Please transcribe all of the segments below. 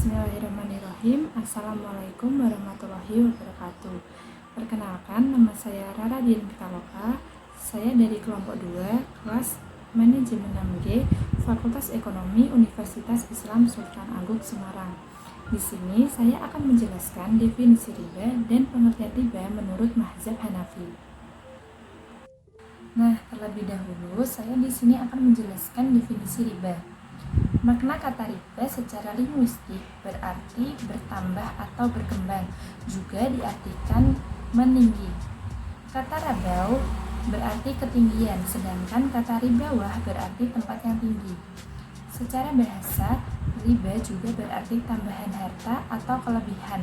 Bismillahirrahmanirrahim. Assalamualaikum warahmatullahi wabarakatuh. Perkenalkan, nama saya Rara Dian Pitaloka. Saya dari kelompok 2, kelas Manajemen 6G, Fakultas Ekonomi Universitas Islam Sultan Agung Semarang. Di sini saya akan menjelaskan definisi riba dan pengertian riba menurut mazhab Hanafi. Nah, terlebih dahulu saya di sini akan menjelaskan definisi riba. Makna kata riba secara linguistik berarti bertambah atau berkembang, juga diartikan meninggi. Kata rabau berarti ketinggian, sedangkan kata ribawah berarti tempat yang tinggi. Secara bahasa, riba juga berarti tambahan harta atau kelebihan.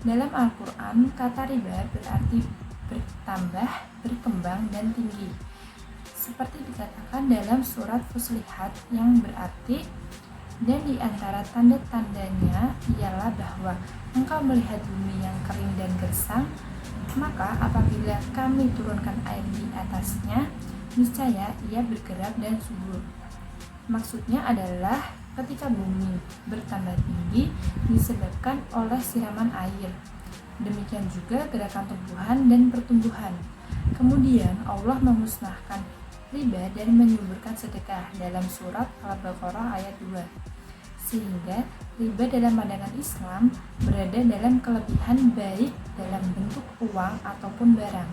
Dalam Al-Quran, kata riba berarti bertambah, berkembang, dan tinggi. Seperti dikatakan dalam surat Fussilat yang berarti, dan di antara tanda-tandanya ialah bahwa engkau melihat bumi yang kering dan gersang, maka apabila kami turunkan air di atasnya, niscaya ia bergerak dan subur. Maksudnya adalah ketika bumi bertambah tinggi disebabkan oleh siraman air. Demikian juga gerakan tumbuhan dan pertumbuhan. Kemudian Allah memusnahkan riba dan menyuburkan sedekah dalam surat Al-Baqarah ayat 2. Sehingga riba dalam pandangan Islam berada dalam kelebihan baik dalam bentuk uang ataupun barang.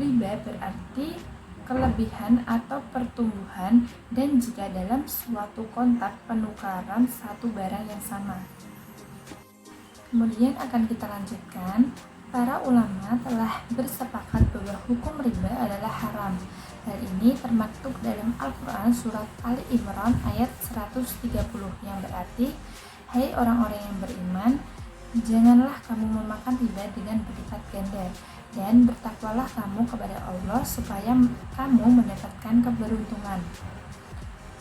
Riba berarti kelebihan atau pertumbuhan dan jika dalam suatu kontak penukaran satu barang yang sama. Kemudian akan kita lanjutkan. Para ulama telah bersepakat bahwa hukum riba adalah haram. Hal ini termaktub dalam Al-Quran surat Ali Imran ayat 130 yang berarti, hai orang-orang yang beriman, janganlah kamu memakan riba dengan berlipat ganda, dan bertakwalah kamu kepada Allah supaya kamu mendapatkan keberuntungan.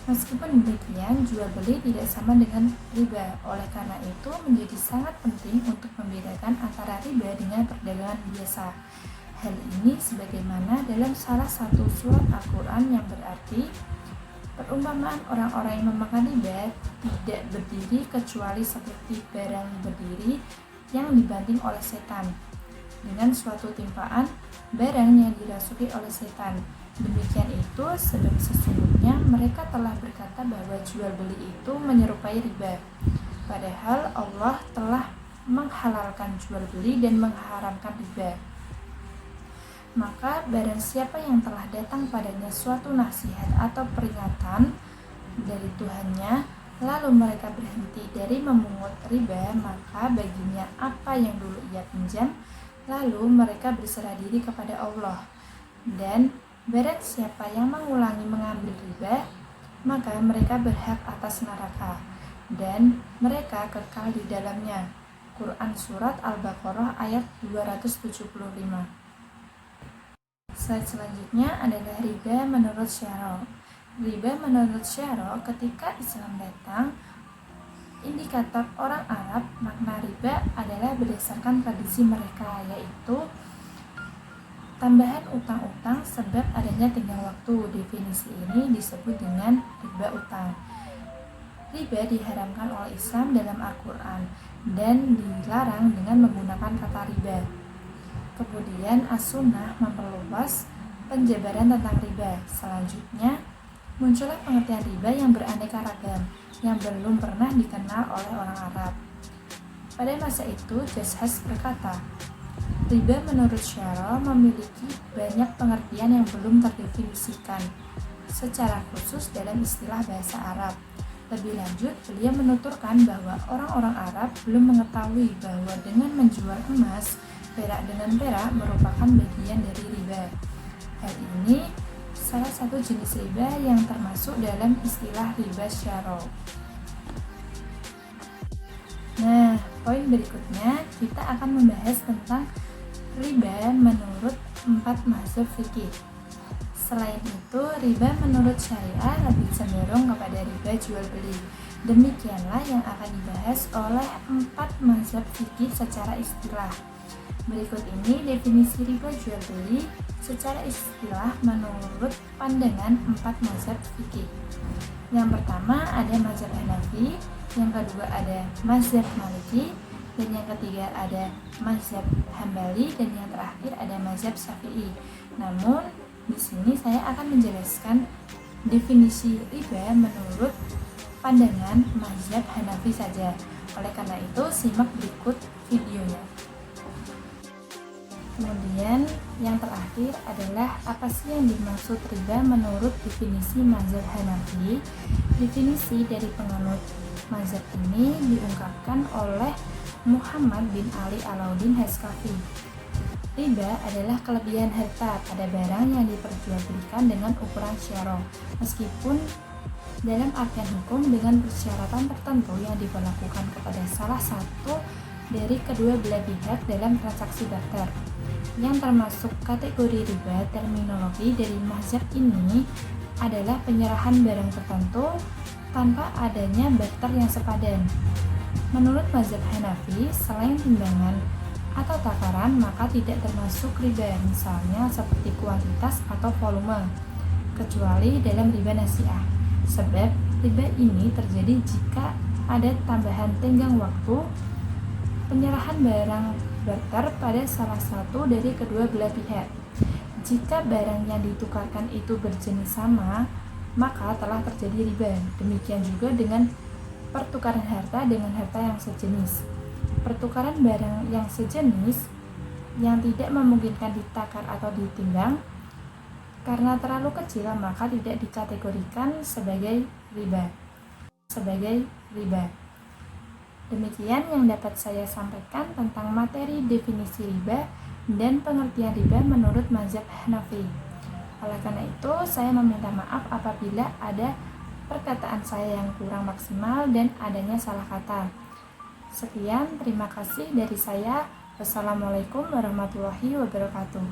Meskipun demikian, jual beli tidak sama dengan riba. Oleh karena itu, menjadi sangat penting untuk membedakan antara riba dengan perdagangan biasa. Hal ini sebagaimana dalam salah satu surat Al-Quran yang berarti, perumpamaan orang-orang yang memakan riba tidak berdiri kecuali seperti barang berdiri yang dibanting oleh setan dengan suatu timpaan barang yang dirasuki oleh setan. Demikian itu sebab sesungguhnya mereka telah berkata bahwa jual beli itu menyerupai riba, padahal Allah telah menghalalkan jual beli dan mengharamkan riba. Maka barang siapa yang telah datang padanya suatu nasihat atau peringatan dari Tuhannya, lalu mereka berhenti dari memungut riba, maka baginya apa yang dulu ia pinjam, lalu mereka berserah diri kepada Allah. Dan barang siapa yang mengulangi mengambil riba, maka mereka berhak atas neraka, dan mereka kekal di dalamnya. Quran Surat Al-Baqarah ayat 275. Slide selanjutnya adalah riba menurut Syara. Riba menurut Syara, ketika Islam datang, indikator orang Arab, makna riba adalah berdasarkan tradisi mereka, yaitu tambahan utang-utang sebab adanya tenggang waktu. Definisi ini disebut dengan riba utang. Riba diharamkan oleh Islam dalam Al-Quran dan dilarang dengan menggunakan kata riba. Kemudian As-Sunnah memperluas penjabaran tentang riba. Selanjutnya muncullah pengertian riba yang beraneka ragam yang belum pernah dikenal oleh orang Arab. Pada masa itu Jashas berkata, riba menurut Syara memiliki banyak pengertian yang belum terdefinisikan secara khusus dalam istilah bahasa Arab. Lebih lanjut, beliau menuturkan bahwa orang-orang Arab belum mengetahui bahwa dengan menjual emas, perak dengan perak merupakan bagian dari riba. Hal ini salah satu jenis riba yang termasuk dalam istilah riba Syara. Nah, poin berikutnya kita akan membahas tentang riba menurut 4 mazhab fikih. Selain itu, riba menurut syariah lebih cenderung kepada riba jual beli. Demikianlah yang akan dibahas oleh 4 mazhab fikih secara istilah. Berikut ini definisi riba jual beli secara istilah menurut pandangan 4 mazhab fikih. Yang pertama ada mazhab Hanafi, yang kedua ada mazhab Maliki, dan yang ketiga ada mazhab Hambali, dan yang terakhir ada mazhab Syafi'i. Namun di sini saya akan menjelaskan definisi riba menurut pandangan mazhab Hanafi saja. Oleh karena itu, simak berikut videonya. Kemudian yang terakhir adalah apa sih yang dimaksud riba menurut definisi mazhab Hanafi. Definisi dari penganut mazhab ini diungkapkan oleh Muhammad bin Ali Alauddin Haskafi. Riba adalah kelebihan harta pada barang yang diperjualbelikan dengan ukuran syaro, meskipun dalam artian hukum dengan persyaratan tertentu yang diberlakukan kepada salah satu dari kedua belah pihak dalam transaksi barter. Yang termasuk kategori riba terminologi dari mazhab ini adalah penyerahan barang tertentu tanpa adanya barter yang sepadan. Menurut mazhab Hanafi, selain timbangan atau takaran maka tidak termasuk riba, misalnya seperti kuantitas atau volume, kecuali dalam riba nasiah. Sebab riba ini terjadi jika ada tambahan tenggang waktu penyerahan barang barter pada salah satu dari kedua belah pihak. Jika barang yang ditukarkan itu berjenis sama, maka telah terjadi riba. Demikian juga dengan pertukaran harta dengan harta yang sejenis. Pertukaran barang yang sejenis yang tidak memungkinkan ditakar atau ditimbang karena terlalu kecil, maka tidak dikategorikan sebagai riba. Demikian yang dapat saya sampaikan tentang materi definisi riba dan pengertian riba menurut mazhab Hanafi. Oleh karena itu, saya meminta maaf apabila ada perkataan saya yang kurang maksimal dan adanya salah kata. Sekian, terima kasih dari saya. Wassalamualaikum warahmatullahi wabarakatuh.